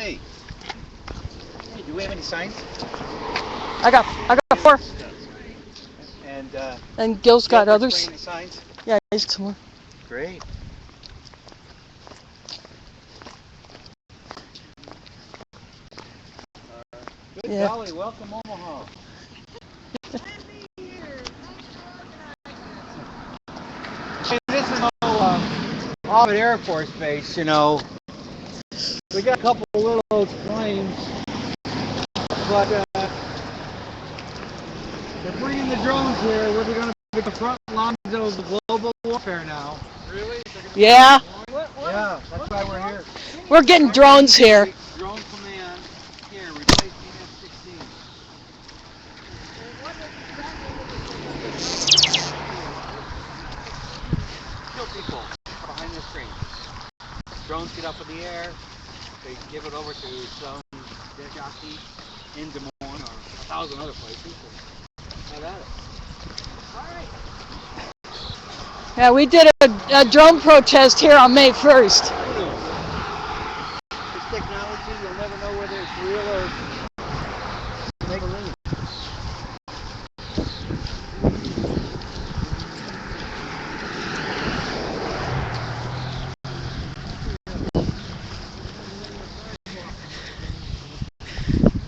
Tony. Hey, do we have any signs? I got 4. And Gil's got others. Any signs? Yeah, he's got some more. Great. Good golly, welcome Omaha. This is Offutt Air Force Base, you know. We got a couple little planes, but they're bringing the drones here. We're going to be the front lines of global warfare now. Really? Yeah. Yeah, that's why we're here. We're getting drones here. Drone command here, replacing F-16. Kill people behind the screen. Drones get up in the air, they give it over to some dead jockey in Des Moines or 1,000 other places. And have at it. All right. Yeah, we did a drone protest here on May 1st. This technology, you'll never know whether it's real or make believe.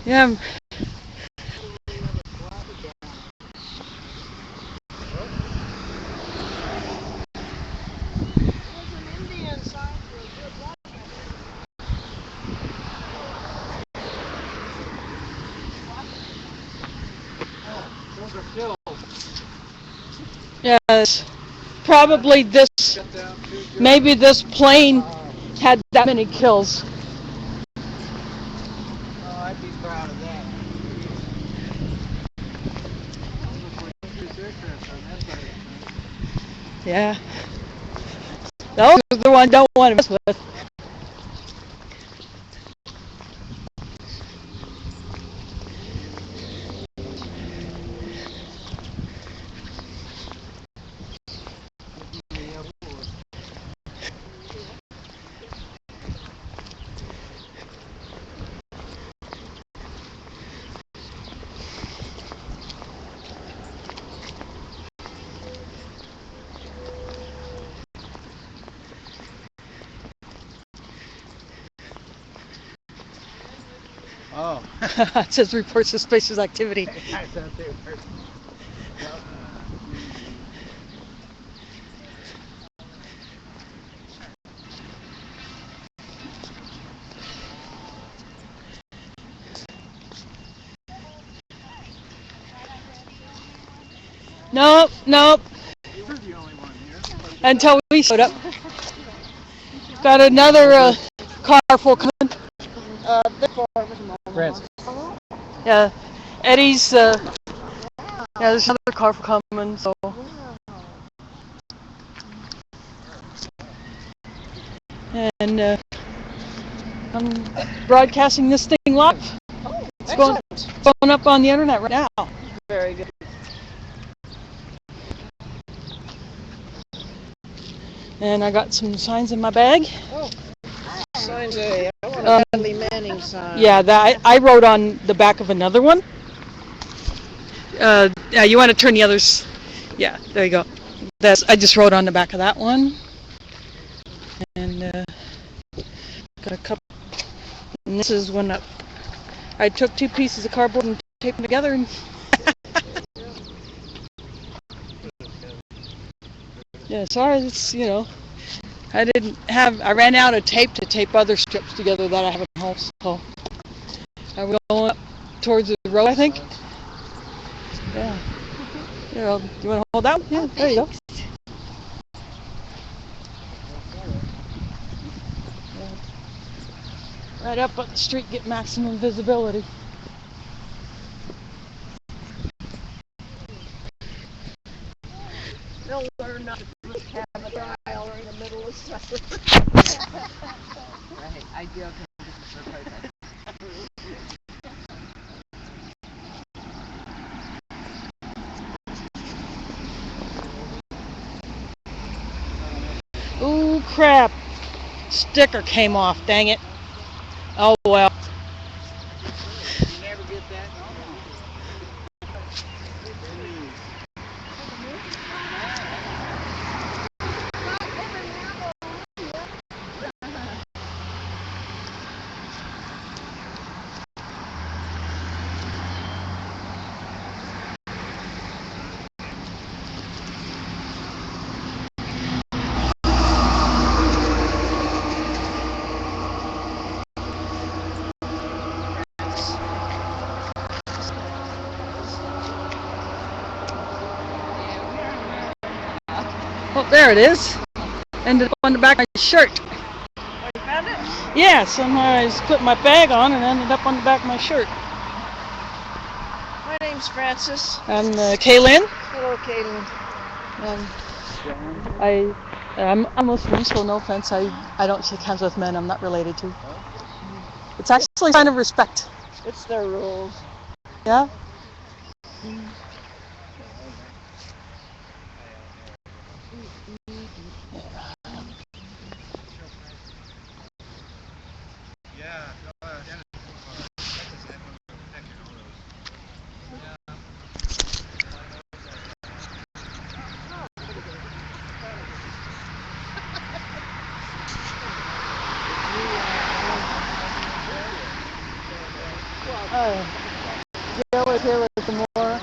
Yeah. Yes, probably maybe this plane had that many kills. Oh, I'd be proud of that. Yeah. Those are the ones I don't want to mess with. Oh. It says reports suspicious activity. Nope. You were the only one here. Until we showed up. Got another car full coming. Francis. Yeah, Eddie's. Yeah, there's another car coming. So. And I'm broadcasting this thing live. It's going up on the internet right now. Very good. And I got some signs in my bag. Oh, signs. I want a Dudley Manning sign. Yeah, that I wrote on the back of another one. You want to turn the others? Yeah, there you go. I just wrote on the back of that one. And got a couple. And this is when I took 2 pieces of cardboard and taped them together. And yeah, sorry, it's, I ran out of tape to tape other strips together that I have at home. So I'm going up towards the road, I think. Yeah. You want to hold that one? Yeah, there you go. Right up the street, get maximum visibility. They'll learn not to put a trial in the middle of summer. Right, ideal conditions for protest. Ooh, crap. Sticker came off, dang it. Oh well. You never get that. Oh, there it is. Ended up on the back of my shirt. Oh, you found it? Yeah, somehow I just put my bag on and ended up on the back of my shirt. My name's Frances. And Kaylin. Hello, Caitlin. I'm a Muslim, so no offense. I don't shake hands with men I'm not related to. It's actually a sign of respect. It's their rules. Yeah? Joe is here with some more.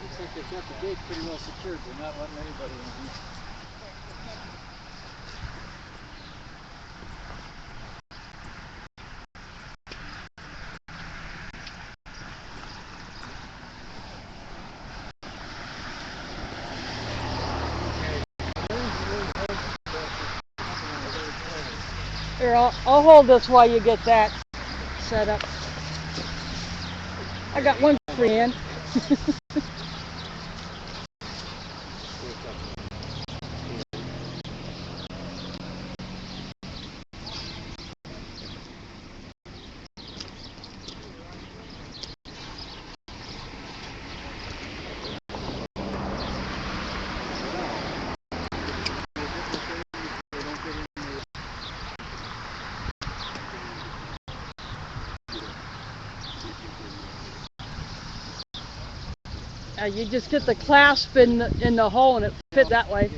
Looks like they've got the gate pretty well secured. They're not letting anybody in. Here, I'll hold this while you get that set up. I got one free hand. You just get the clasp in the hole and it fit that way.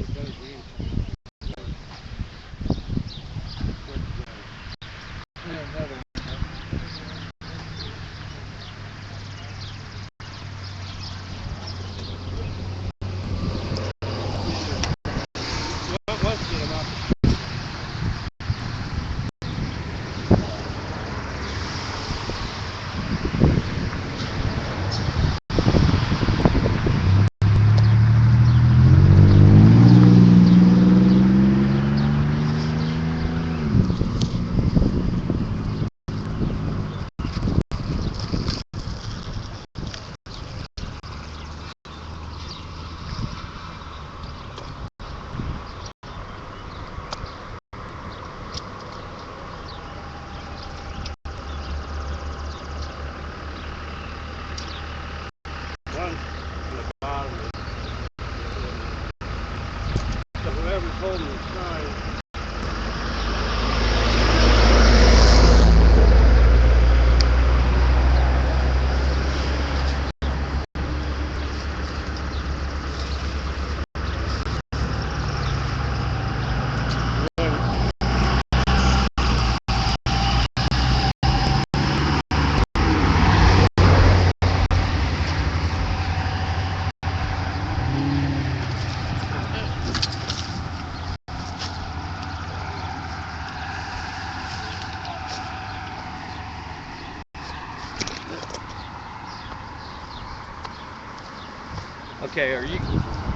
Okay, are you?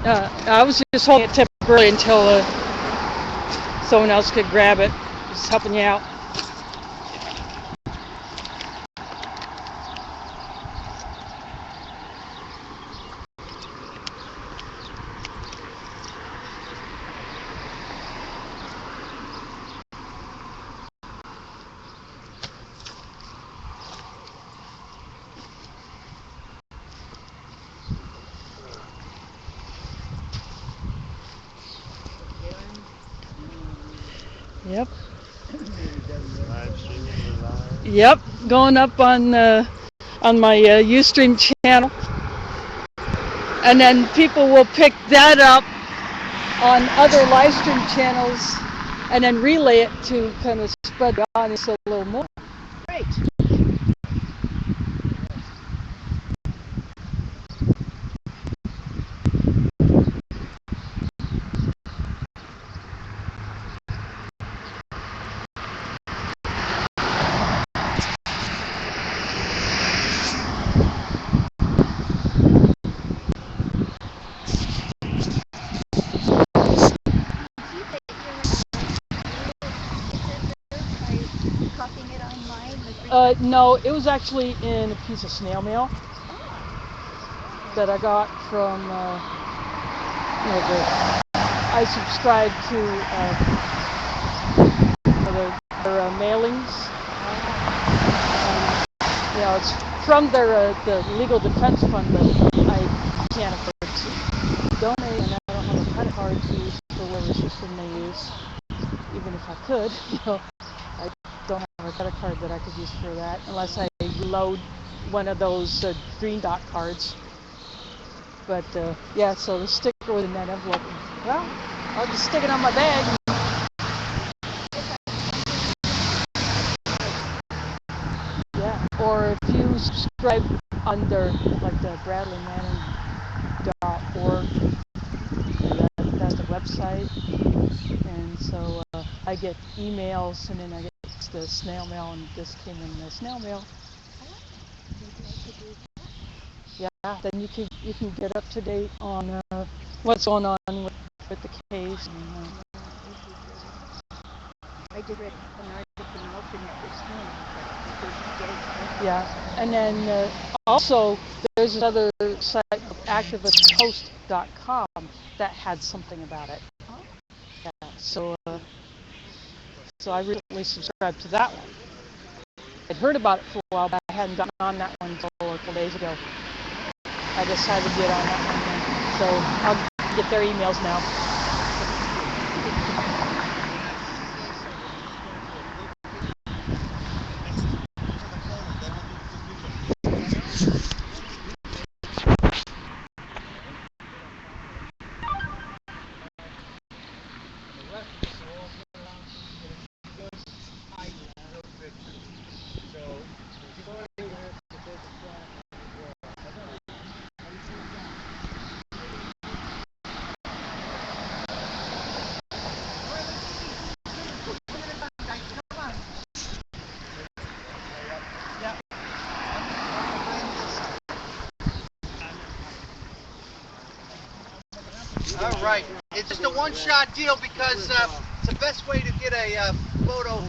I was just holding it temporarily until someone else could grab it. Just helping you out. Yep. Yep. Going up on my Ustream channel, and then people will pick that up on other live stream channels, and then relay it to kind of spread the audience a little more. Great. Copying it online? No, it was actually in a piece of snail mail that I got from, I subscribe to their mailings. It's from their the Legal Defense Fund, but I can't afford to donate, and I don't have a credit card to use for whatever system they use. Even if I could, I don't have a credit card that I could use for that unless I load one of those green dot cards. But so the sticker was in that envelope. Well, I'll just stick it on my bag. Yeah, or if you subscribe under like the BradleyManning.org, that's the website, and so I get emails, and then I get the snail mail, and this came in the snail mail. Yeah, then you can get up to date on what's going on with the case. And, I did read an article in Alternate this morning, but yeah, and then also there's another site, activisthost.com, that had something about it. Yeah, so I recently subscribed to that one. I'd heard about it for a while, but I hadn't gotten on that one until a couple days ago. I decided to get on that one, so I'll get their emails now. All right, it's just a one-shot deal because it's the best way to get a photo.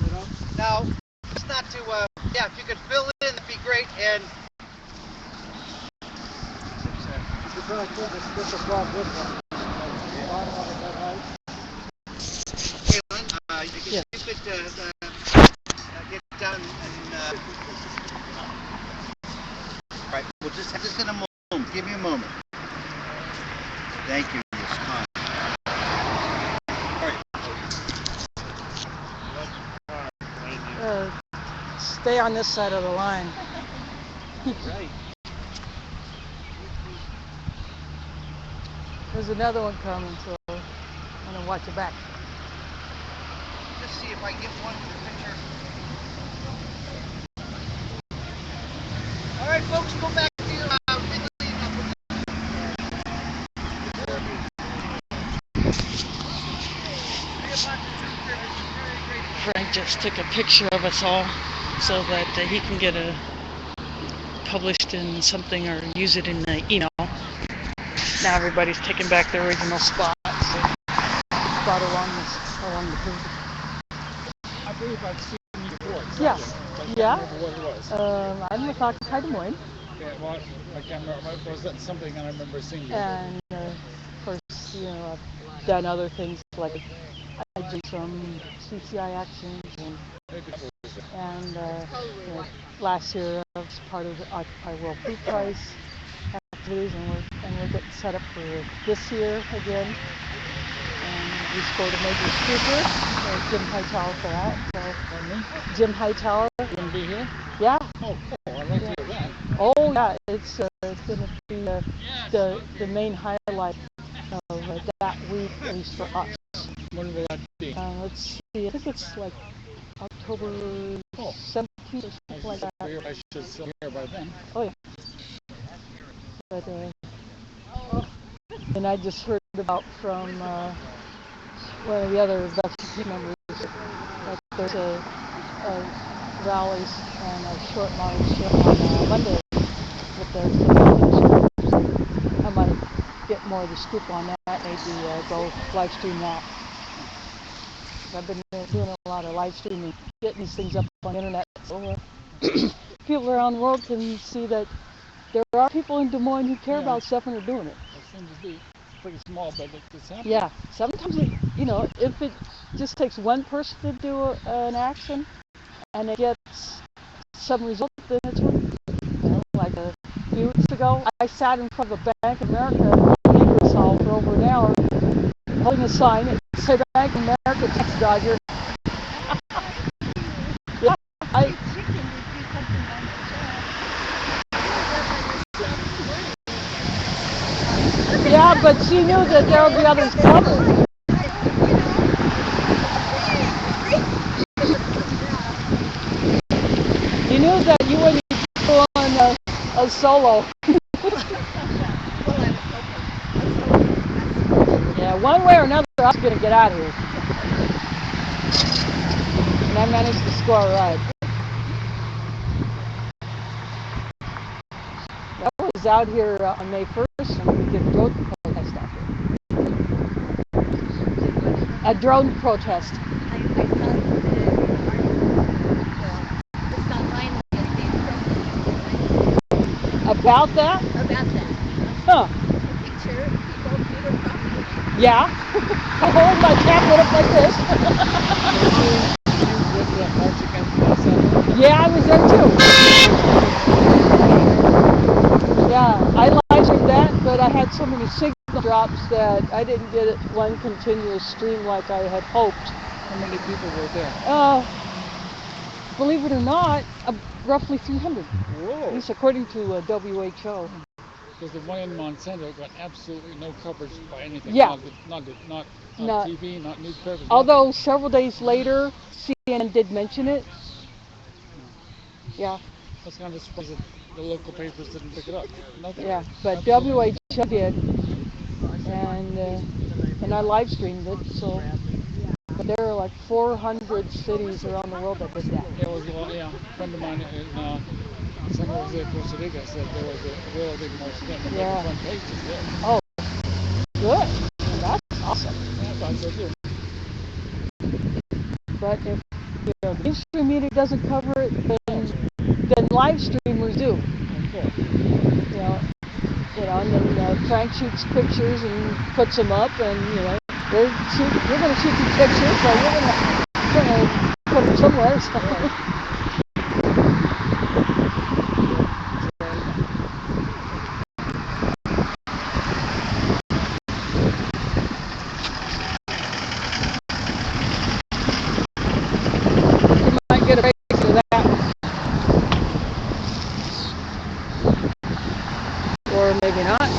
Now, it's not to, if you could fill in, that'd be great. And You probably could just above this one. Bottom of it, right? Caitlin, if you could get down and all right, we'll just have this in a moment. Give me a moment. Thank you. Stay on this side of the line. Right. There's another one coming, so I'm gonna watch your back. Just see if I get one picture. All right, folks, go back to your Frank just took a picture of us all so that he can get a published in something or use it in the email. Now everybody's taking back their original spots. Spot along the curb. I believe I've seen you before. Yeah. But I can't Yeah. remember what it was. I'm with Occupy Des Moines, Yeah, well, I can't remember. Was that something I remember seeing you? and of course, I've done other things like I did some CCI actions, and last year I was part of the Occupy World Food Prize activities, and we're getting set up for this year again. And we scored a major speaker, Jim Hightower for that. So, Pardon me? Jim Hightower. You going to be here? Yeah. Oh, cool. I'd like to hear that. Oh yeah, it's going to be the main highlight of that week, at least for us. When will that be? Let's see, I think it's like October 17th or something like that. I should still hear by then. Oh yeah. But and I just heard about from one of the other VFP members that there's a rallies and a short march on Monday with the so I might get more of the scoop on that, maybe go live stream that. I've been doing a lot of live streaming, getting these things up on the internet, so people around the world can see that there are people in Des Moines who care about stuff and are doing it. It seems to be pretty small, but it's happening. Yeah, sometimes if it just takes one person to do an action and it gets some result, then it's worth it. Like a few weeks ago, I sat in front of a Bank of America English hall for over an hour, holding a sign that said Bank of America tax dodger. Yeah, yeah, but she knew that there would be others coming. You knew that you wouldn't go on a solo. Yeah, one way or another, I was going to get out of here. And I managed to score a ride. I was out here on May 1st, and we did a drone protest out here. A drone protest. About that? Huh. Yeah. I hold my tablet up like this. Yeah, I was there too. Yeah, I live streamed that, but I had so many signal drops that I didn't get it one continuous stream like I had hoped. How many people were there? Believe it or not, roughly 300. Whoa. At least according to WHO. Because the one in Monsanto got absolutely no coverage by anything. Yeah. Not TV, not newspapers. Although nothing. several days later, CNN did mention it. Yeah. I was kind of surprised that the local papers didn't pick it up. Nothing. Yeah, but WHO did, and I live streamed it. So, but there are like 400 cities around the world that did that. It was a friend of mine in San Jose, Costa Rica said there was a really big march then. The front page is there. Oh, good. That's awesome. Yeah, I thought so too. But if the mainstream media doesn't cover it, then live streamers do. Okay. And then Frank shoots pictures and puts them up, and you're going to shoot these pictures, so you're going to put them somewhere. So. Get a break for that, or maybe not.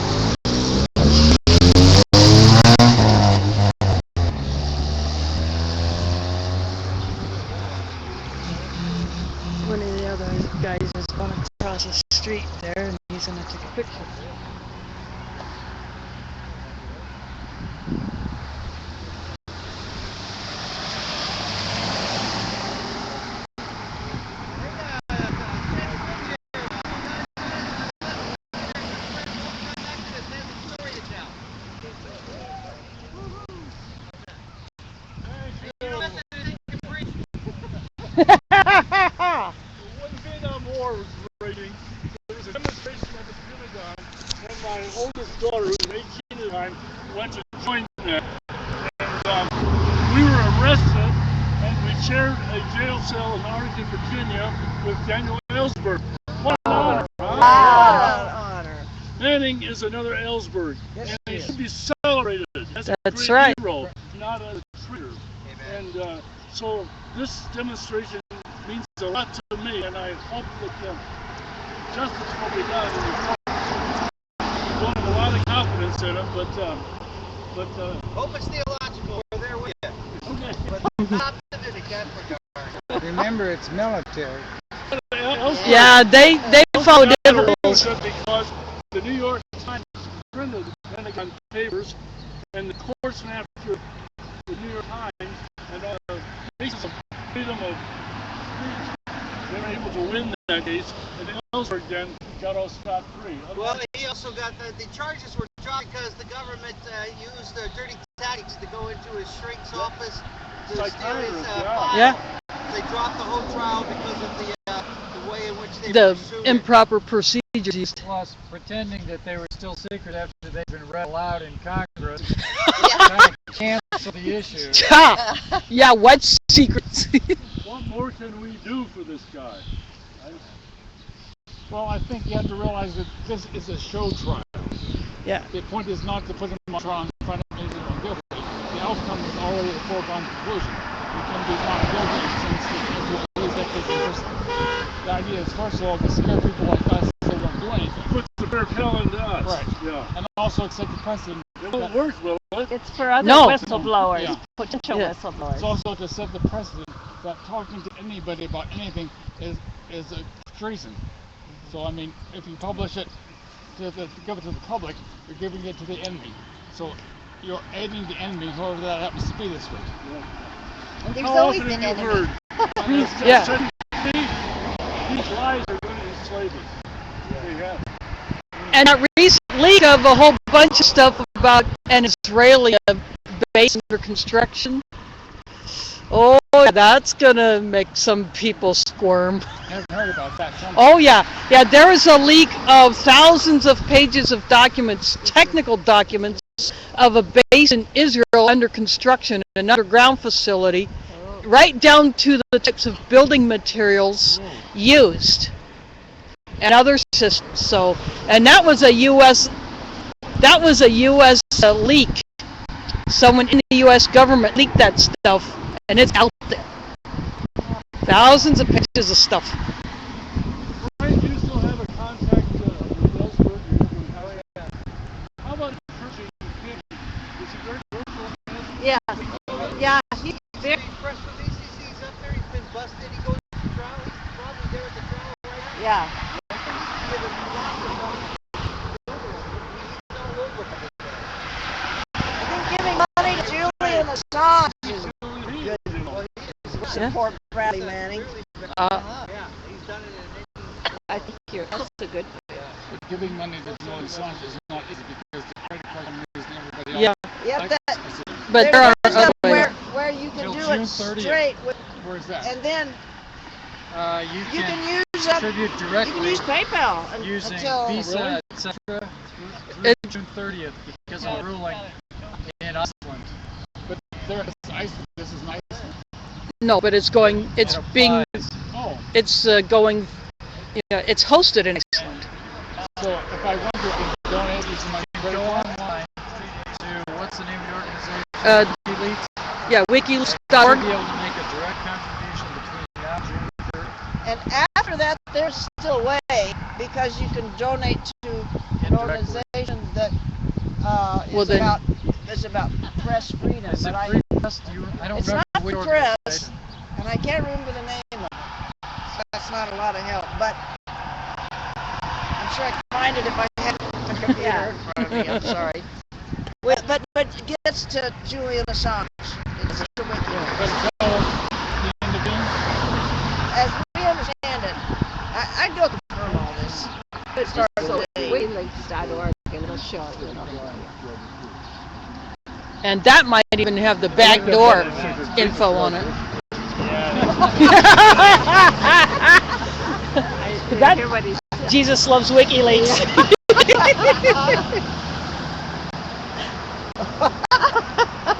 One of the other guys is going across the street there, and he's going to take a picture. a demonstration at the Pentagon, and my oldest daughter, who was 18 at the time, went to join them. And we were arrested, and we shared a jail cell in Arlington, Virginia, with Daniel Ellsberg. What an honor! Honor. Manning is another Ellsberg, and he should be celebrated as a That's great right. hero, not as a traitor. And so this demonstration means a lot to me, and I hope that justice will be done. We don't have a lot of confidence in it, but Hope it's theological. We're there with you. okay. But not optimistic, that's for darn. Remember, it's military. Yeah, they follow different rules. Because the New York Times printed the Pentagon Papers, and the courts went after the New York Times, and on the basis of freedom of speech, they were able to win that case, and Ellsberg then got all scot-free. Well, he also got the charges were dropped because the government used dirty tactics to go into his shrink's office to steal his Psychiatrist, file. Yeah. They dropped the whole trial because of the way in which they The pursued improper procedures used. Plus, pretending that they were still secret after they'd been read aloud in Congress Yeah. kind of canceled the issue. Yeah, what secrets? What more can we do for this guy? Well, I think you have to realize that this is a show trial. Yeah. The point is not to put him on trial in front of anyone guilty. The outcome is already a foregone conclusion. You can be found guilty since the police have taken interest. The idea is, first of all, to scare people like us so they don't do anything. Puts the bear tail into us. Right. Yeah. And also accept the precedent. It won't work, will it? It's for other No. whistleblowers, Yeah. potential Yeah. whistleblowers. It's also to set the precedent that talking to anybody about anything is a treason. So, I mean, if you publish it to give it to the public, you're giving it to the enemy. So you're aiding the enemy, whoever that happens to be this week. And there's How always often an have you enemy. heard? Yeah. These lies are going to enslave us. They have. And that recent leak of a whole bunch of stuff about an Israeli base under construction. Oh, that's gonna make some people squirm. Haven't heard about that. Tell me. Oh yeah, yeah. There was a leak of thousands of pages of documents, technical documents, of a base in Israel under construction, an underground facility, right down to the types of building materials used, and other systems. So, and that was a U.S. Leak. Someone in the U.S. government leaked that stuff, and it's out there. Thousands of pages of stuff. Frank, you still have a contact with Ellsberg. How about Percy Kennedy? Is he very grateful? Yeah. Yeah, he's very. These press releases, he's up there, he's been busted, he goes to trial, he's probably there at the trial right now. Yeah. Given lots of money. He's all over for this guy. I think giving money to Julian Assange is Good. Well, he's support Bradley Manning. yeah, he's done it in I think that's a good. But giving money to Julian Assange is not easy because the credit card companies and everybody else. Yeah, Yep, that, but there are there's other a ways. where you can Till do June it 30th. straight with, Where's that? and then You you can can use contribute you can directly use PayPal using until Visa, etc. through It- June 30th because of the ruling in Iceland. But there is Iceland. This is nice. No, but it's going. It's It being. applies. Oh, It's going. Yeah, it's hosted in Iceland. so if I want to donate this to my credit Go card, online to what's the name of the organization? WikiLeaks. Yeah, You'll WikiLeaks.org. be able to make a direct contribution between now and June 30th. and after that there's still a way because you can donate to an Indirectly. organization that Well, then- is about press freedom. Is But it I, free press? I don't it's remember not which the press, organization. and I can't remember the name of it. So that's not a lot of help, but I'm sure I can find it if I have a computer in front of me. I'm sorry. But it gets to Julian Assange. It's the wiki. but tell the individual. As we understand it, I go confirm all this. It's so WikiLeaks.org and it'll show you. And that might even have the backdoor info on it. I hear what he's Jesus loves WikiLeaks.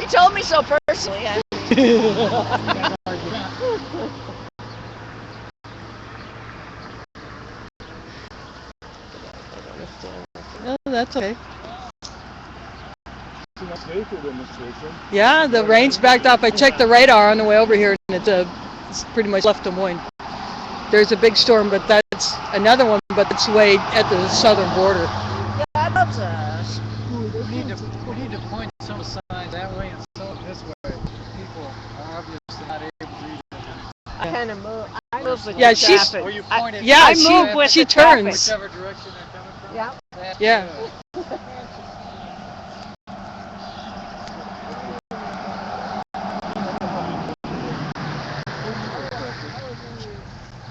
He told me so personally. No, that's okay. It's a safer demonstration. Yeah, the rain's backed off. I checked the radar on the way over here, and it's pretty much left Des Moines. There's a big storm, but that's another one, but it's way at the southern border. God loves us. We need to point some signs that way and some this way. People are obviously not able to read it. I kind of move. I move with Yeah, the she's- traffic. Or you point it Yeah, I move with she the traffic. turns. whichever direction they're coming from. Yeah. Yeah.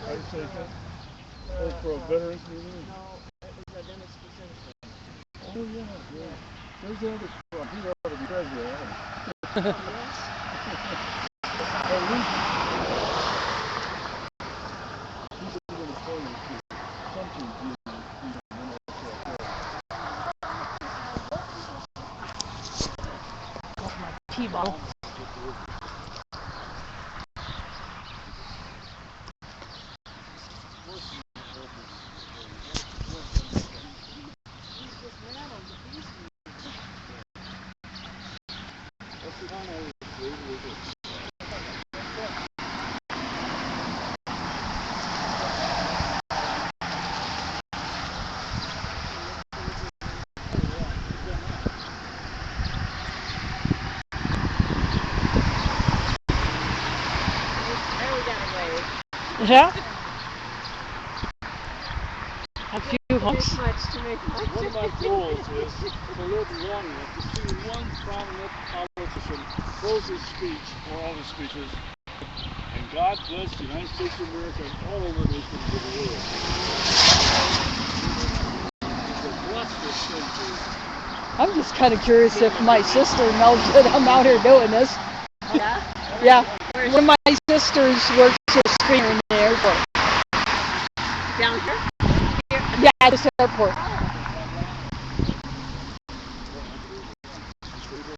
I say that. Oh, for a veterans meeting? Oh, yeah, yeah. There's the other one. He ought to be president. At least he's going to play something. T-ball. Yeah. A few humps. One of my goals is to live long enough to see one prominent politician close his speech, or all his speeches, and God bless the United States of America and all the nations of the world. To bless this country. I'm just kind of curious if my sister knows that I'm out here doing this. Yeah. Yeah. One of my sisters works as a screener in the airport. Down here. Yeah, at this airport.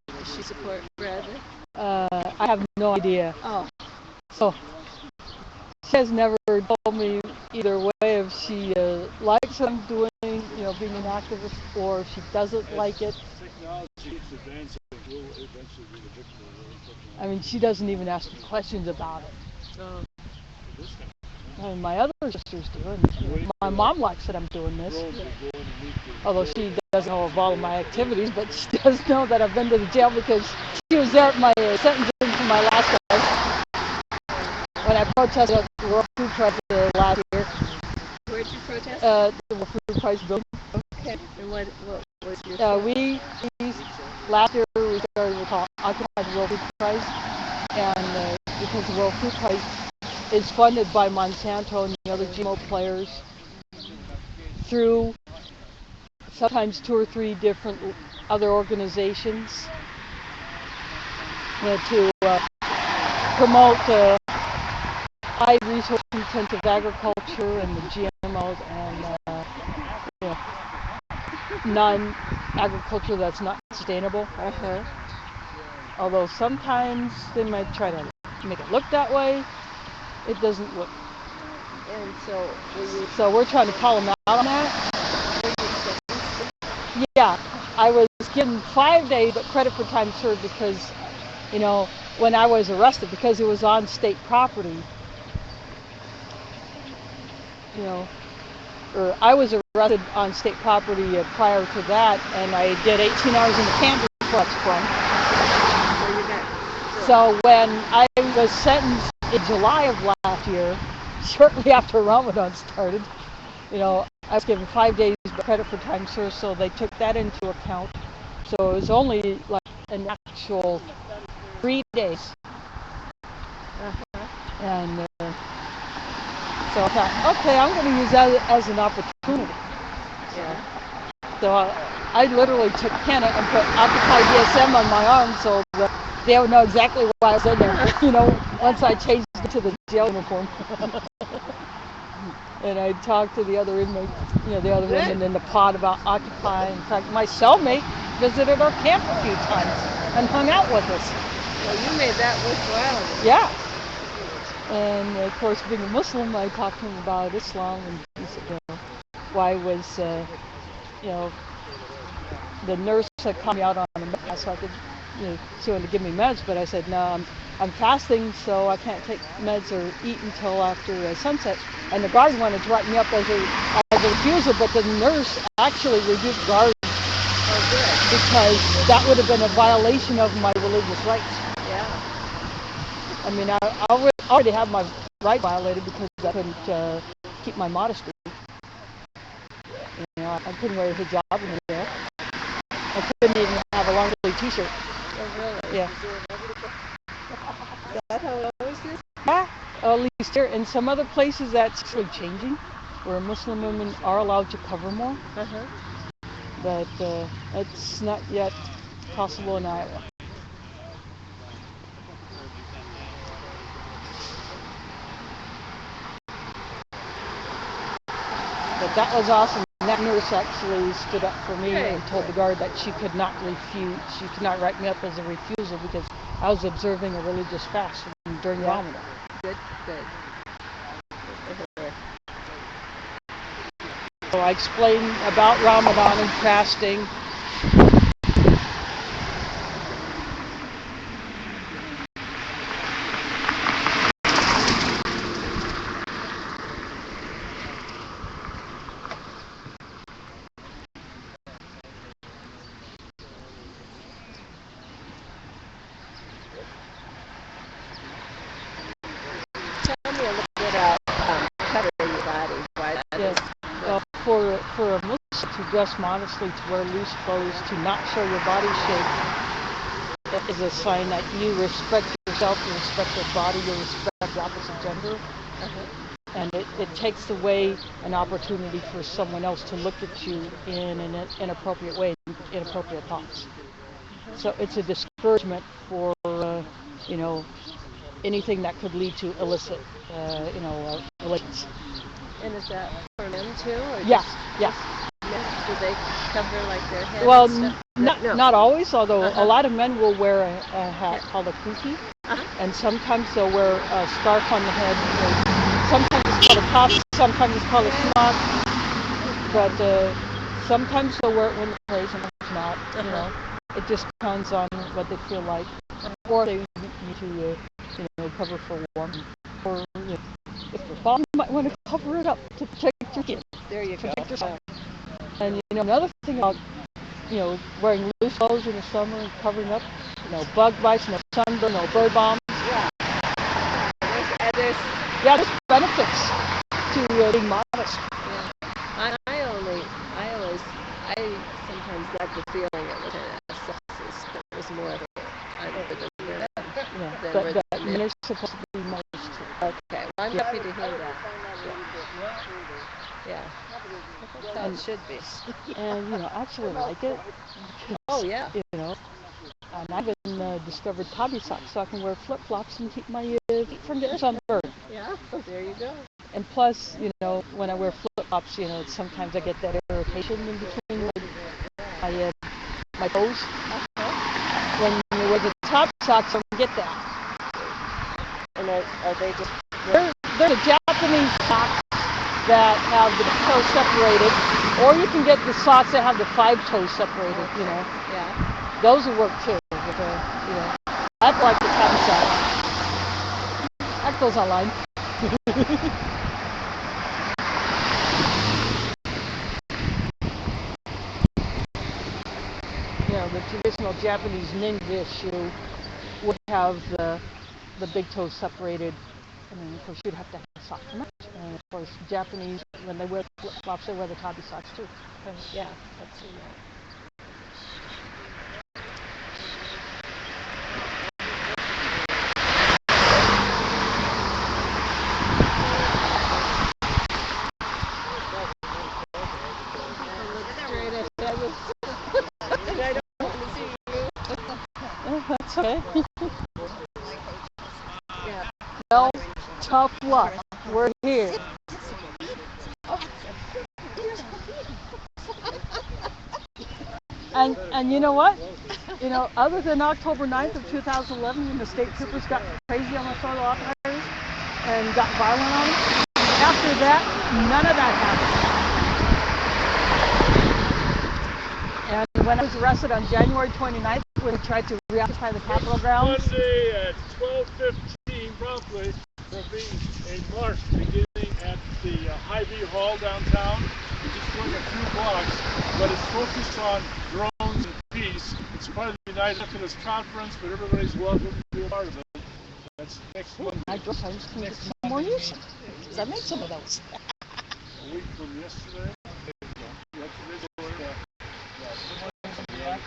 Does she support Bradley? I have no idea. Oh. So she has never told me either way if she likes what I'm doing, being an activist, or if she doesn't like it. Technology keeps advancing. We'll eventually be the victim of I mean, she doesn't even ask me questions about it. Oh. And my other sisters do, and my mom likes that I'm doing this. Although she doesn't know of all of my activities, but she does know that I've been to the jail because she was there at my sentencing for my last case. When I protested at the World Food Prize last year. Where'd you protest? The World Food Prize building. Okay. And what was your Last year we started with Occupy the World Food Prize, and because the World Food Prize is funded by Monsanto and the other GMO players through sometimes 2 or 3 different other organizations, to promote high resource intensive agriculture and the GMOs and non-agriculture that's not sustainable. Although sometimes they might try to make it look that way, it doesn't look. And so So we're trying to call them out on that. Yeah, I was given 5 days, but credit for time served because, when I was arrested, because it was on state property, or I was arrested on state property prior to that, and I did 18 hours in the Kansas Flex Front. So when I was sentenced in July of last year, shortly after Ramadan started, I was given 5 days credit for time served, so they took that into account. So it was only like an actual 3 days. And so I thought, okay, I'm going to use that as an opportunity. Yeah. So I literally took Kenna and put Occupy DSM on my arm so that they would know exactly why I was in there, once I changed it to the jail uniform. And I talked to the other inmates, the other women in the pod about Occupy. In fact, my cellmate visited our camp a few times and hung out with us. Well, you made that worthwhile. Yeah. And of course, being a Muslim, I talked to him about Islam, and he said, why was, the nurse had called me out on a med, so I could, she wanted to give me meds, but I said, no, I'm fasting, so I can't take meds or eat until after sunset. And the guard wanted to write me up as a refusal, but the nurse actually rebuked the guard because that would have been a violation of my religious rights. Yeah. I mean, I already have my right violated because I couldn't keep my modesty. I couldn't wear a hijab in there. I couldn't even have a long sleeve t-shirt. Oh, really? Yeah. Is that how it always is? Yeah, at least here. In some other places, that's actually changing, where Muslim women are allowed to cover more. Uh-huh. But it's not yet possible in Iowa. But that was awesome. That nurse actually stood up for me and told the guard that she could not write me up as a refusal because I was observing a religious fast during Ramadan. Good. So I explained about Ramadan and fasting. Tell me a little bit about covering your body. Why that is. Well, for a Muslim to dress modestly, to wear loose clothes, to not show your body shape, that is a sign that you respect yourself, you respect your body, you respect the opposite gender. And it takes away an opportunity for someone else to look at you in an inappropriate way, inappropriate thoughts. So it's a discouragement for, anything that could lead to illicit, relations. And is that for men too? Or Yeah. Men, do they cover like their head? Well, and stuff? not always, although a lot of men will wear a hat called a kufi, and sometimes they'll wear a scarf on the head. Sometimes it's called a top, sometimes it's called a smock, but sometimes they'll wear it when they pray, sometimes not. It just depends on what they feel like, or they need to, cover for warmth, or if you're falling, you might want to cover it up to protect your skin. There you go. Protect yourself. And another thing about wearing loose clothes in the summer and covering up, bug bites, no sunburn, no bird bombs. Yeah. There's benefits to being modest. Yeah. I sometimes got the feeling it was kind of sexist. It was more of I would wear that. But men are supposed to be modest. Okay. Well, I'm happy to hear that. Yeah. That's how it should be. And I actually like it. Oh yeah. And I've even discovered tabi socks, so I can wear flip-flops and keep my feet from getting sunburned. Yeah. There you go. And plus, when I wear flip-flops, sometimes I get that irritation in between my toes. When you wear the tabi socks, I don't get that. And are they just? They're the Japanese socks that have the toes separated, or you can get the socks that have the 5 toes separated. Yeah. Those will work too. I like the tabi socks. That goes online. The traditional Japanese ninja shoe would have the big toes separated. Of course, you'd have to have a sock to match. And of course, Japanese, when they wear flip-flops, they wear the tabi socks too. Yeah, I've seen that. That's okay. Well, tough luck. We're here. And you know what? You know, other than October 9th of 2011 when the state troopers got crazy on the photo operators and got violent on them, after that, none of that happened. And when I was arrested on January 29th, when we tried to reoccupy the Capitol grounds, Monday at 12:15 promptly, there'll be a march beginning at the Hy-Vee Hall downtown. It's just going a few blocks, but it's focused on drones and peace. It's part of the United Methodist Conference, but everybody's welcome to be a part of it. That's next Monday. I guess I'm just going to get some more use. Because I made some of those. A week from yesterday. Yesterday's order. It's the 49th.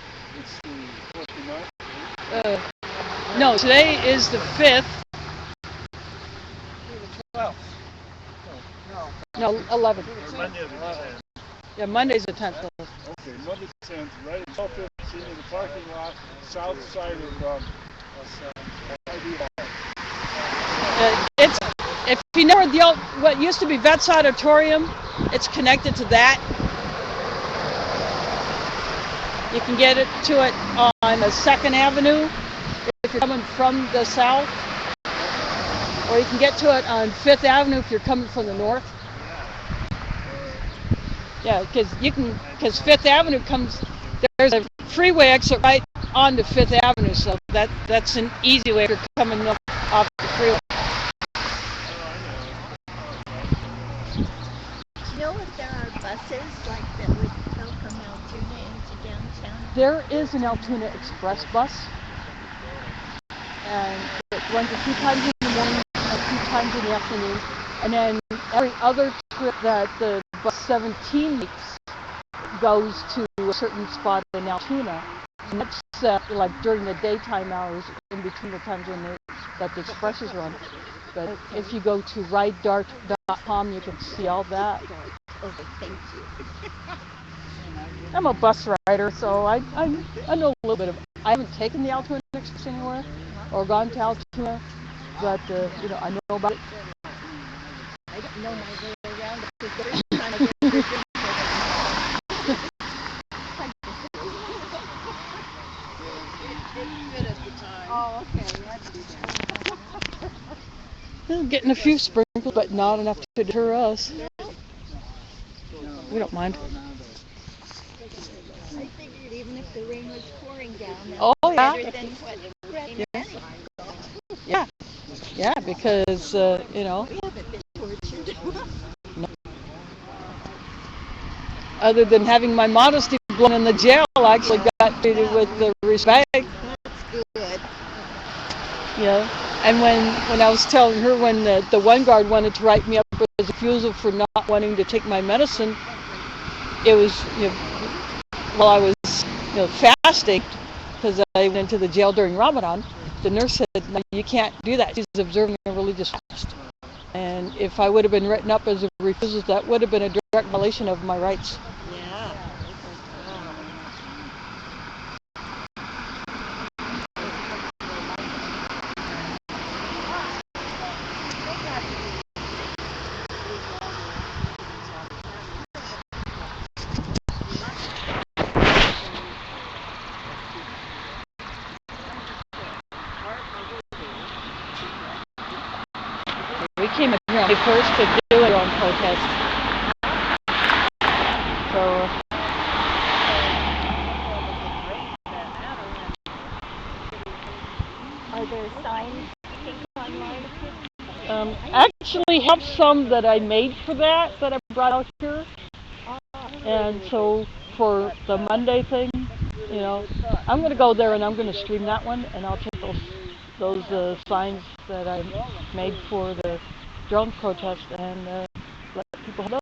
No, today is the 5th. No, 11th. Monday the 10th. Yeah, Monday's the 10th. Okay, Monday the 10th, right at 12:15 in the parking lot, south side of Hy-Vee Hall. It's, if you know where what used to be Vets Auditorium, it's connected to that. You can get to it on 2nd Avenue if you're coming from the south, or you can get to it on 5th Avenue if you're coming from the north. Yeah, because 5th Avenue there's a freeway exit right onto 5th Avenue, so that's an easy way if you're coming off the freeway. Do you know if there are buses like that would go from Altoona into downtown? There is an Altoona Express bus, and it runs a few times in the morning, a few times in the afternoon, and then every other trip that the bus 17 makes goes to a certain spot in Altoona. And that's like during the daytime hours, in between the times when that the expresses run. But if you go to ridedart.com, you can see all that. Okay, thank you. I'm a bus rider, so I know a little bit of. I haven't taken the Altoona Express anywhere or gone to Altoona, but you know, I know about it. I don't know my way around it because the first time I did it, oh, okay. Getting a few sprinkles, but not enough to deter us. We don't mind. I figured even if the rain was pouring down, that Oh, was yeah. better than what rain anyway. Yeah, because you know, We haven't been tortured. other than having my modesty blown in the jail, I actually got treated with respect. That's good. Yeah, and when I was telling her when the one guard wanted to write me up as a refusal for not wanting to take my medicine, it was while I was fasting because I went into the jail during Ramadan. The nurse said, "No, you can't do that. She's observing a religious fast." And if I would have been written up as a refusal, that would have been a direct violation of my rights. Yeah. We came in here on May 1st to do a drone protest. So, Are there signs online? actually have some that I made for that I brought out here. And so for the Monday thing, I'm going to go there and I'm going to stream that one, and I'll take those signs that I made for the drone protest and let people know.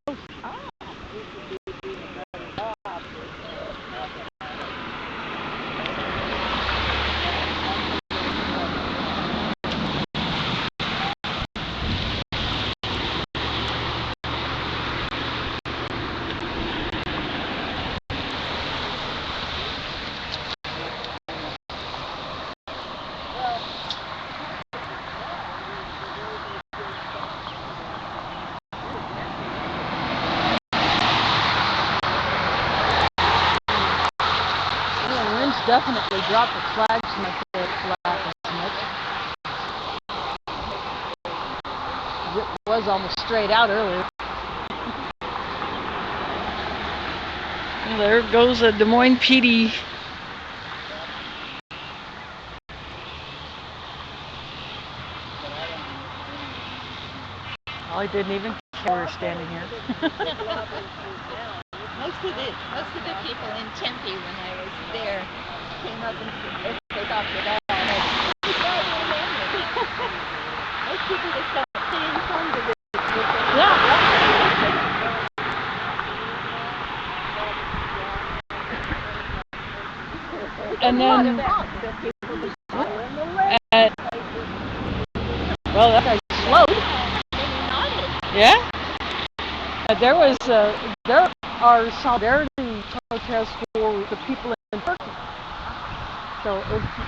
definitely dropped the flags not to flap as much. It was almost straight out earlier. And there goes a Des Moines PD. Oh, I didn't even care we were standing here. Most of the people in Tempe when I was there came up and they thought that all most people that start staying home with it. Yeah. And then, well, that guy slowed. Yeah. There are solidarity protests for the people in Turkey. So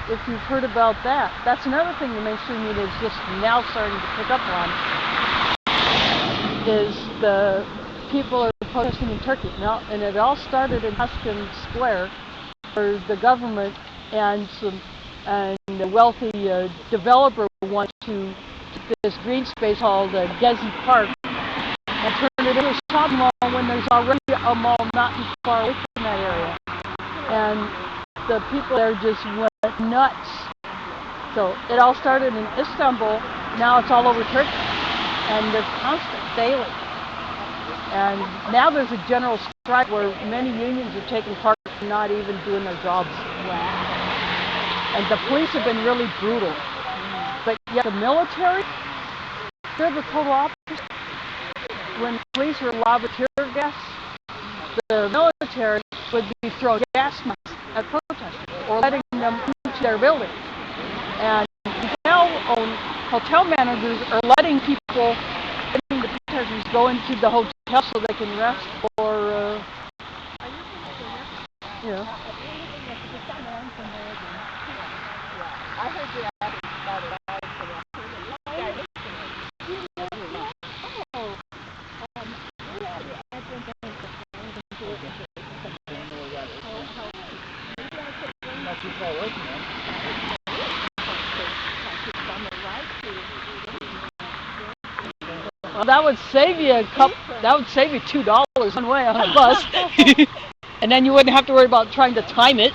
if you've heard about that, that's another thing the mainstream media is just now starting to pick up on. Is the people are protesting in Turkey now, and it all started in Huskin Square, where the government and a wealthy developer want to take this green space called Gezi Park and turn it into a shopping mall when there's already a mall not too far away from that area. And the people there just went nuts. So it all started in Istanbul, now it's all over Turkey. And there's constant daily. And now there's a general strike where many unions are taking part and not even doing their jobs. And the police have been really brutal. But yet the military, they're the total opposite. When police were lobbing tear gas, the military would be throwing gas masks at protesters or letting them into their buildings. And hotel managers are letting the protesters go into the hotel so they can rest or, you know. I heard you asking about it. Well, that would save you $2 one way on a bus. And then you wouldn't have to worry about trying to time it.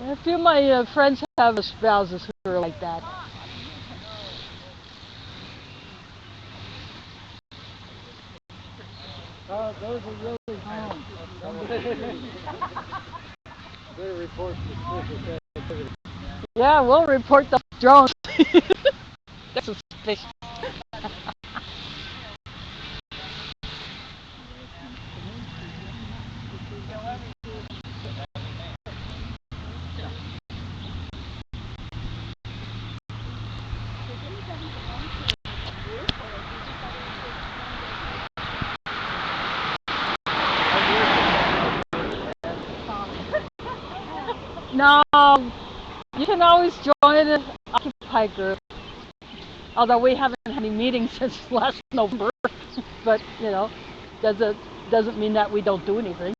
A few of my friends have spouses who are like that. Those are really home. Better report suspicious activity. Yeah, we'll report the drones. That's suspicious. No, you can always join an Occupy group. Although we haven't had any meetings since last November, but you know, doesn't mean that we don't do anything.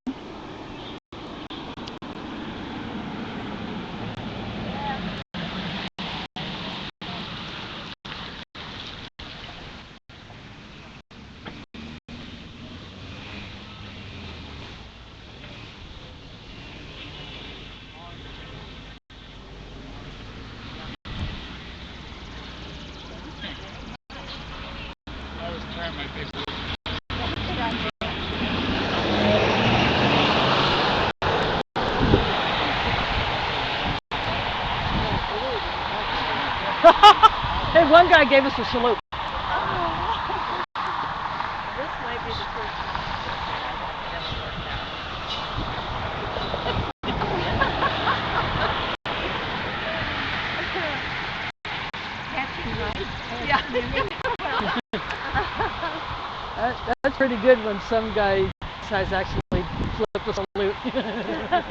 I was trying my best. Hey, one guy gave us a salute. This might be the first That's pretty good when some guy has actually flipped a salute. Yeah.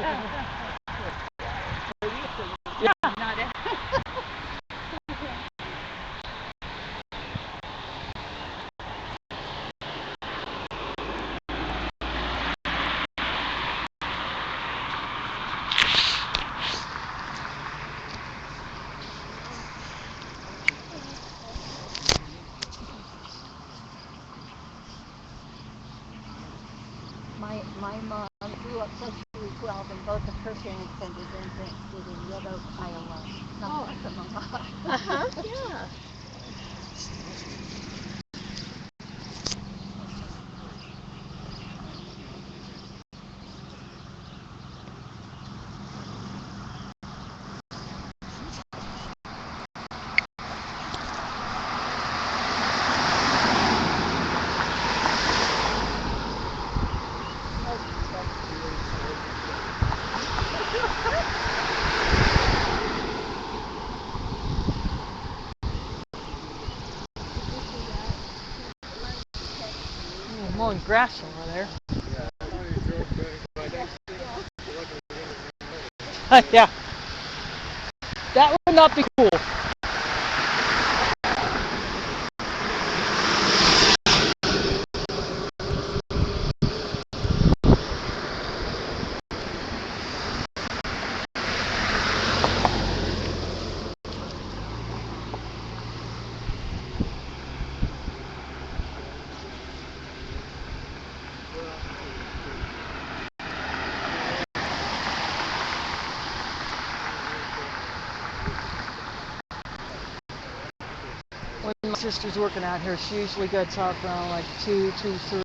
Not a My mom grew up close to Route 12, and both of her parents and her grandparents did in Red Oak, Iowa. Not far from Omaha. Yeah. I'm mowing grass over there. Yeah. That would not be cool. When my sister's working out here, she usually gets up around like 2:30.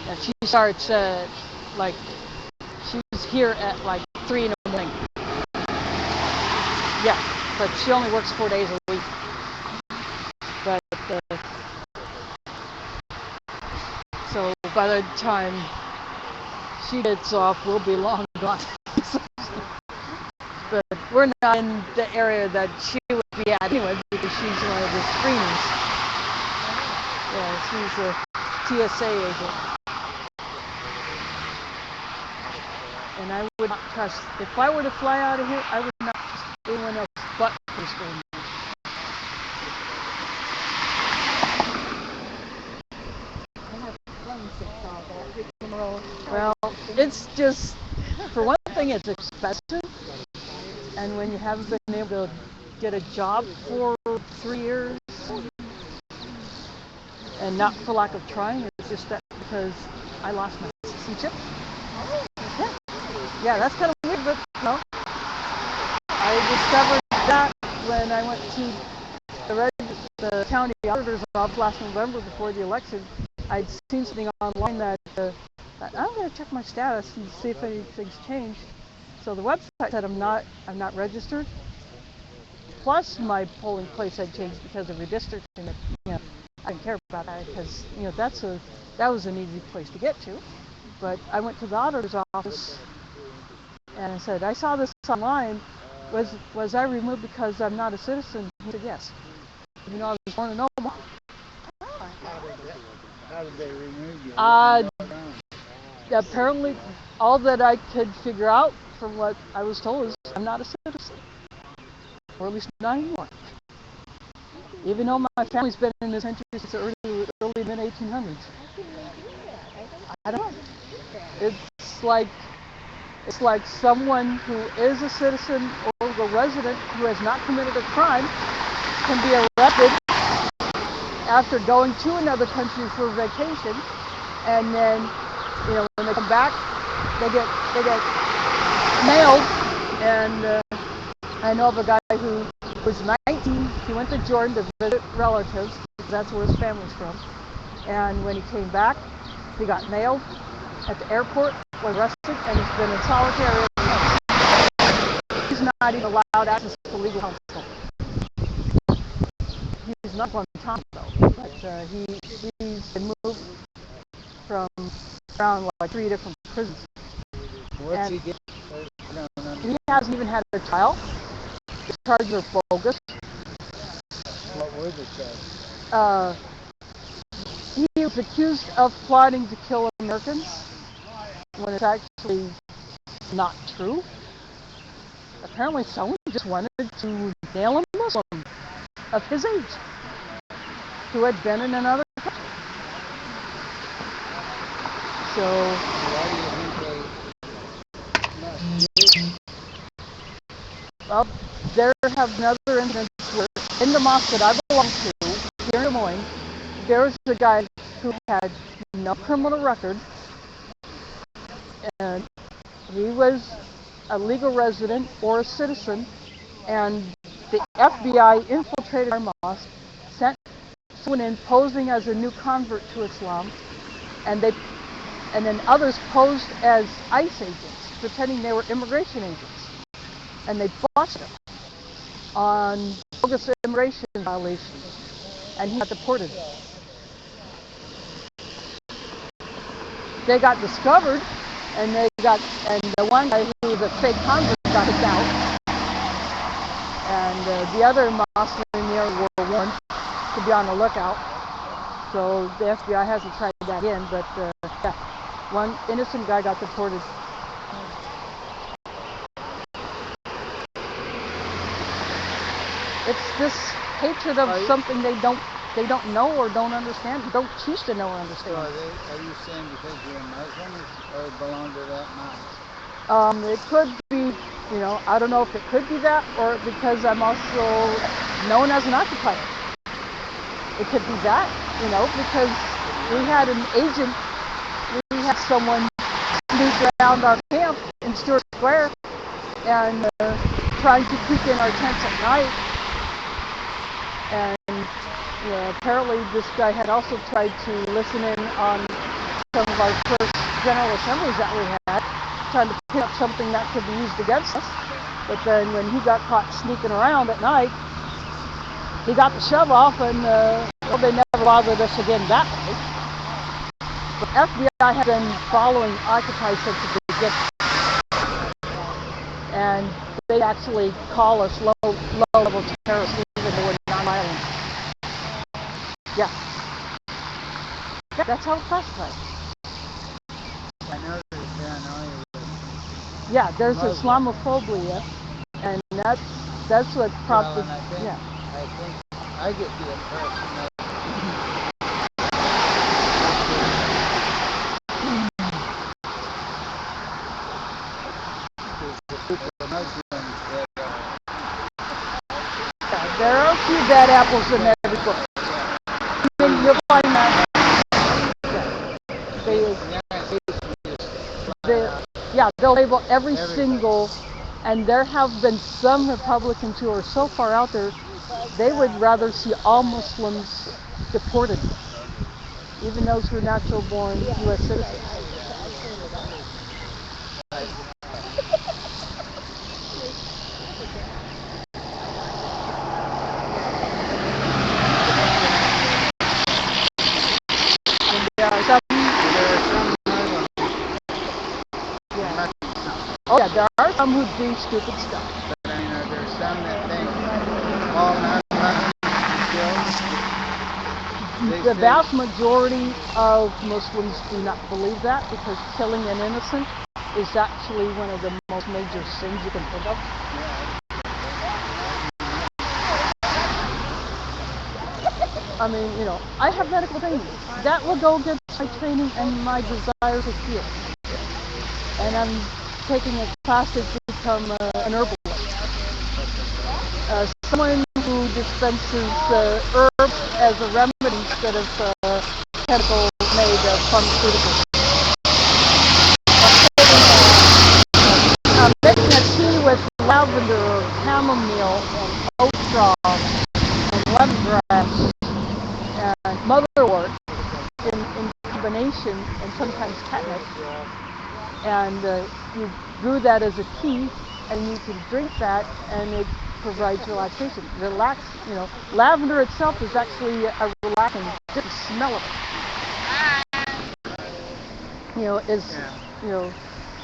And she starts at like, she's here at like 3 in the morning. Yeah, but she only works 4 days a week. But, so by the time she gets off, we'll be long gone. But we're not in the area that she would be at anyway because she's one of the screeners. Yeah, she's a TSA agent. And I would not trust, if I were to fly out of here, I would not trust anyone else but the screener. I have friends that saw that rigmarole. Well, it's just, for one thing, it's expensive. And when you haven't been able to get a job for 3 years, and not for lack of trying, it's just that because I lost my citizenship. Yeah, yeah, that's kind of weird, but no. I discovered that when I went to the county auditor's office last November before the election. I'd seen something online that I'm going to check my status and see if anything's changed. So the website said I'm not registered. Plus my polling place had changed because of redistricting. You know, I didn't care about that because that was an easy place to get to. But I went to the auditor's office and I said, I saw this online. Was I removed because I'm not a citizen? He said yes. You know, I was born in Omaha. How did they remove you? Apparently, all that I could figure out from what I was told is I'm not a citizen, or at least not anymore. Even though my family's been in this country since the early mid 1800s. I don't know. It's like someone who is a citizen or a resident who has not committed a crime can be arrested after going to another country for vacation, and then, you know, when they come back, they get nailed. And I know of a guy who was 19. He went to Jordan to visit relatives because that's where his family's from. And when he came back, he got nailed at the airport, was arrested, and he's been in solitary ever since. He's not even allowed access to legal counsel. He's not Guantanamo though, but he's been moved from around like 3 different prisons. What's he get? He hasn't even had a trial. The charges are bogus. What were the charges? He was accused of plotting to kill Americans, when it's actually not true. Apparently someone just wanted to nail a Muslim of his age who had been in another country. So, well, there have been other incidents where in the mosque that I belong to, here in Des Moines, there was a guy who had no criminal record, and he was a legal resident or a citizen, and the FBI infiltrated our mosque, sent someone in posing as a new convert to Islam, and then others posed as ICE agents, pretending they were immigration agents, and they bust him on bogus immigration violations, and he got deported. They got discovered, and the one guy who was a fake convert got kicked out, and the other Muslims in the area were warned to be on the lookout. So the FBI hasn't tried that in, but yeah, one innocent guy got deported. It's this hatred of something they don't know or don't understand, don't choose to know or understand. So are you saying because you're a Muslim or belong to that mosque? It could be, I don't know if it could be that, or because I'm also known as an occupier. It could be that, because we had an agent, we had someone sneak around our camp in Stewart Square and trying to peek in our tents at night. And apparently this guy had also tried to listen in on some of our first General Assemblies that we had, trying to pick up something that could be used against us. But then when he got caught sneaking around at night, he got the shove off, and they never bothered us again that way. But FBI has been following Occupy since the beginning, and they actually call us low-level terrorists even though we're non-violent. Yeah, that's how it's classified. I know there's paranoia with Yeah, there's Muslim. Islamophobia, and that's what prompted. Well, and Yeah. I think I get the impression that the super Muslims that Yeah, there are a few bad apples in every book. I mean, you'll find that. They'll label every single, and there have been some Republicans who are so far out there, they would rather see all Muslims deported, even those who are natural-born U.S. citizens. And there are some Oh yeah, there are some who do stupid stuff. But I mean, are there some that think all non-Muslims killed? The vast majority of Muslims do not believe that, because killing an innocent is actually one of the most major sins you can think of. I mean, I have medical training. That will go against my training and my desire to heal. And I'm taking a class to become an herbalist. Someone who dispenses herbs as a remedy instead of chemical-made pharmaceuticals. I'm making a tea with lavender or chamomile and oat straw and lemongrass and motherwort in combination, and sometimes catnip. And you brew that as a tea, and you can drink that, and it provides relaxation. Lavender itself is actually a relaxing. Just the smell of it,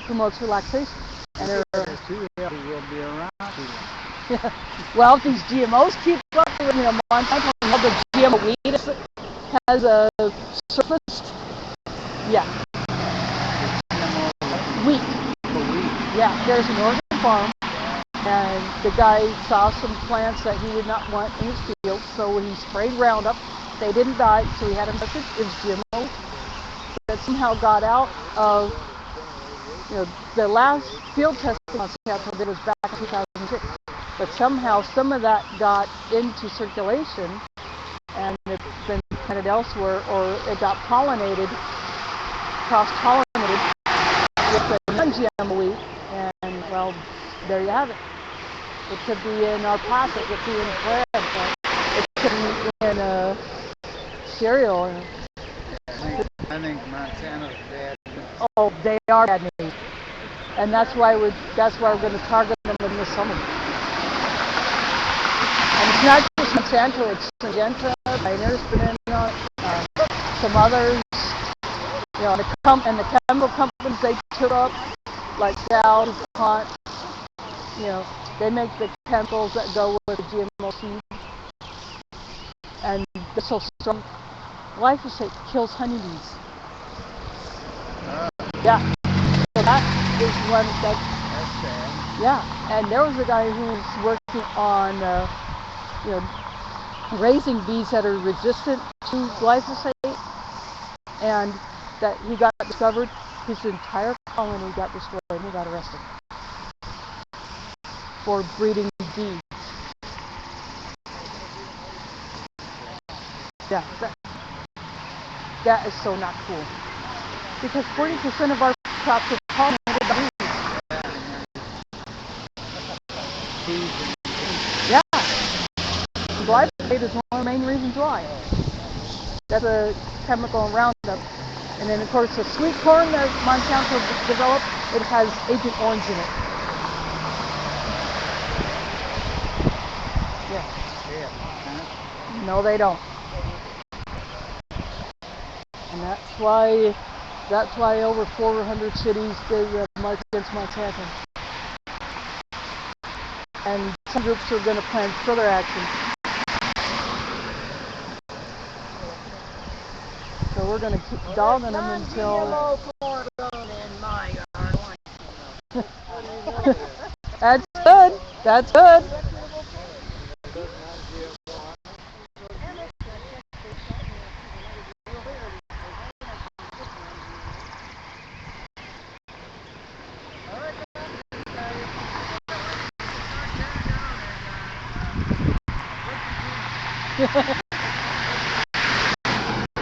promotes relaxation. And there are Who will be around you. well, if these GMOs keep up, Monsanto and all the GMO weed has a surface. Yeah. there's an Oregon farm, and the guy saw some plants that he did not want in his field, so he sprayed Roundup. They didn't die, so he had them tested. It was GMO that somehow got out of, the last field testing Monsanto did was back in 2006. But somehow some of that got into circulation, and it's been planted elsewhere, or it got pollinated, cross-pollinated with the non-GMO wheat, and well, there you have it. It could be in our plastic, it could be in bread, it could be in cereal. I think Montana's bad. Oh, they are bad news, and that's why we're going to target them in the summer. And it's not just Monsanto; it's Syngenta, Pioneer Spinella, some others. And the chemical companies they took up, like Dow, DuPont. They make the chemicals that go with the GMO seed, and they're so strong. Glyphosate kills honeybees. Yeah, so that is one that's sad. Yeah, and there was a guy who was working on, raising bees that are resistant to glyphosate, and that he got discovered. His entire colony got destroyed, and he got arrested for breeding bees. Yeah, that is so not cool. Because 40% of our crops are pollinated by bees. Yeah. Glyphosate is one of the main reasons why. That's a chemical in Roundup. And then, of course, the sweet corn that Monsanto developed, it has Agent Orange in it. Yeah. No, they don't. And that's why over 400 cities did march against Monsanto. And some groups are going to plan further action. So we're going to keep dogging them until... That's good. That's good.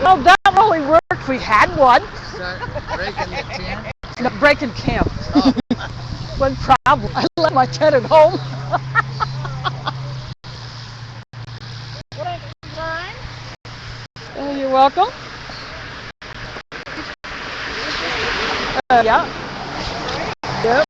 Well, that really worked. We had one. Start breaking the tent? No, breaking camp. Oh. One problem. I left my tent at home. You're welcome. Yeah. Yep.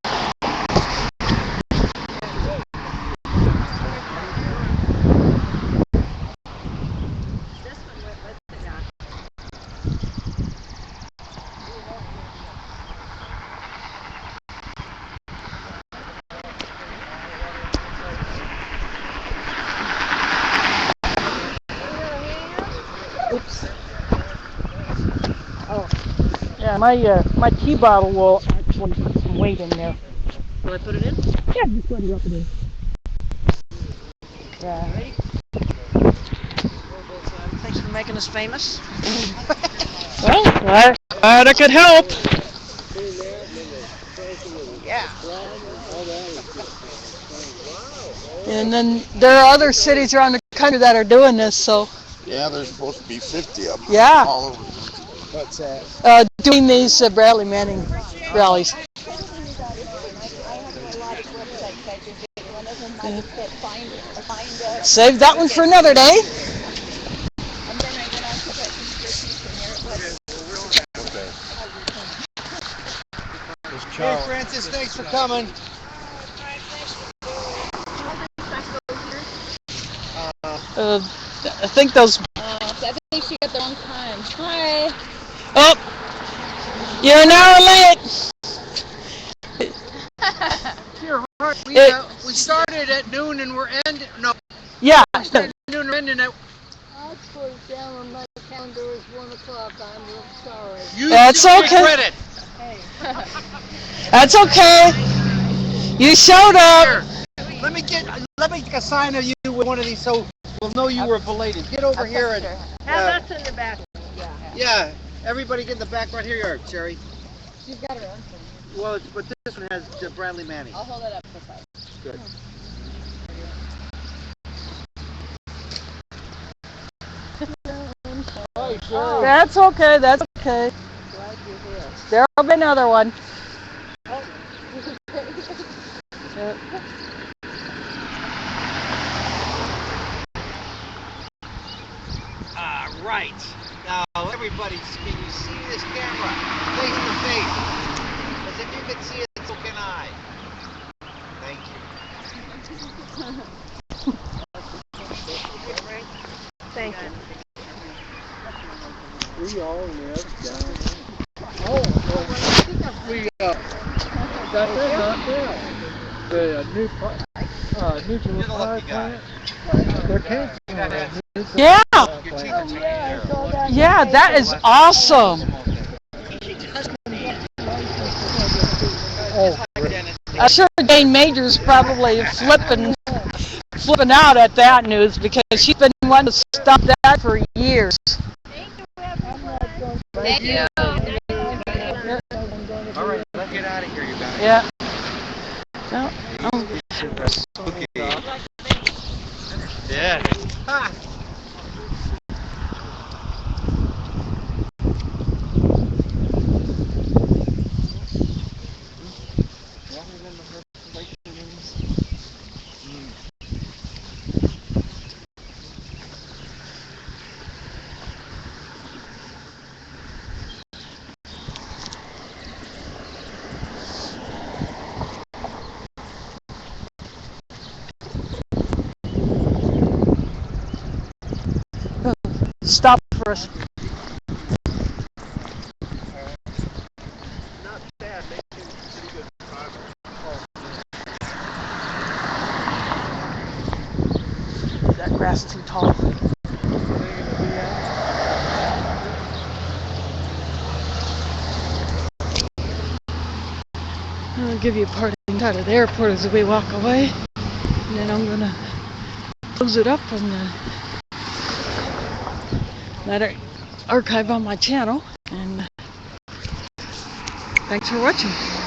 Oops. Oh. Yeah, my tea bottle will actually put some weight in there. Will I put it in? Yeah, just go ahead and drop it in. Yeah. Ready? Thanks for making us famous. Well, glad I could help. Yeah. And then there are other cities around the country that are doing this, so. Yeah, there's supposed to be 50 of them. Yeah. All over. What's that? Doing these Bradley Manning rallies. Yeah. Save that one for another day. Hey, Francis, thanks for coming. I think those. I think she got the wrong time. Hi. Oh, you're an hour late. We started at noon and we're ending. No. Yeah. We started at noon and we're ending at. I put it down on my calendar as 1 o'clock. I'm real sorry. You That's should okay. regret it. Hey. That's okay. You showed up. Here, let me get a sign of you with one of these so we'll know you were belated. Get over here and Have us in the back. yeah, everybody get in the back right here, you are, Sherry. She's got her own thing. Well, but this one has Bradley Manning. I'll hold it up for size. Good. That's okay, that's okay. Glad you're here. There'll be another one. Right. Now, everybody, can you see this camera face to face? Because if you can see it, so can I. Thank you. Thank you. We all live down. We got that knocked down. The nuclear You're the power lucky guy. plant. They're canceling that nuclear Yeah. power Your plant. teeth are taken care of. Yeah, that is awesome. Oh, great. I'm sure Jane Major's probably flipping out at that news because she's been wanting to stop that for years. Thank you. All right, let's get out of here, you guys. Yeah. No, Yeah. Ha! stop for us. Not bad, making pretty good progress. That grass is too tall. I'll give you a parting shot of the airport as we walk away, and then I'm gonna close it up and let it archive on my channel. And thanks for watching.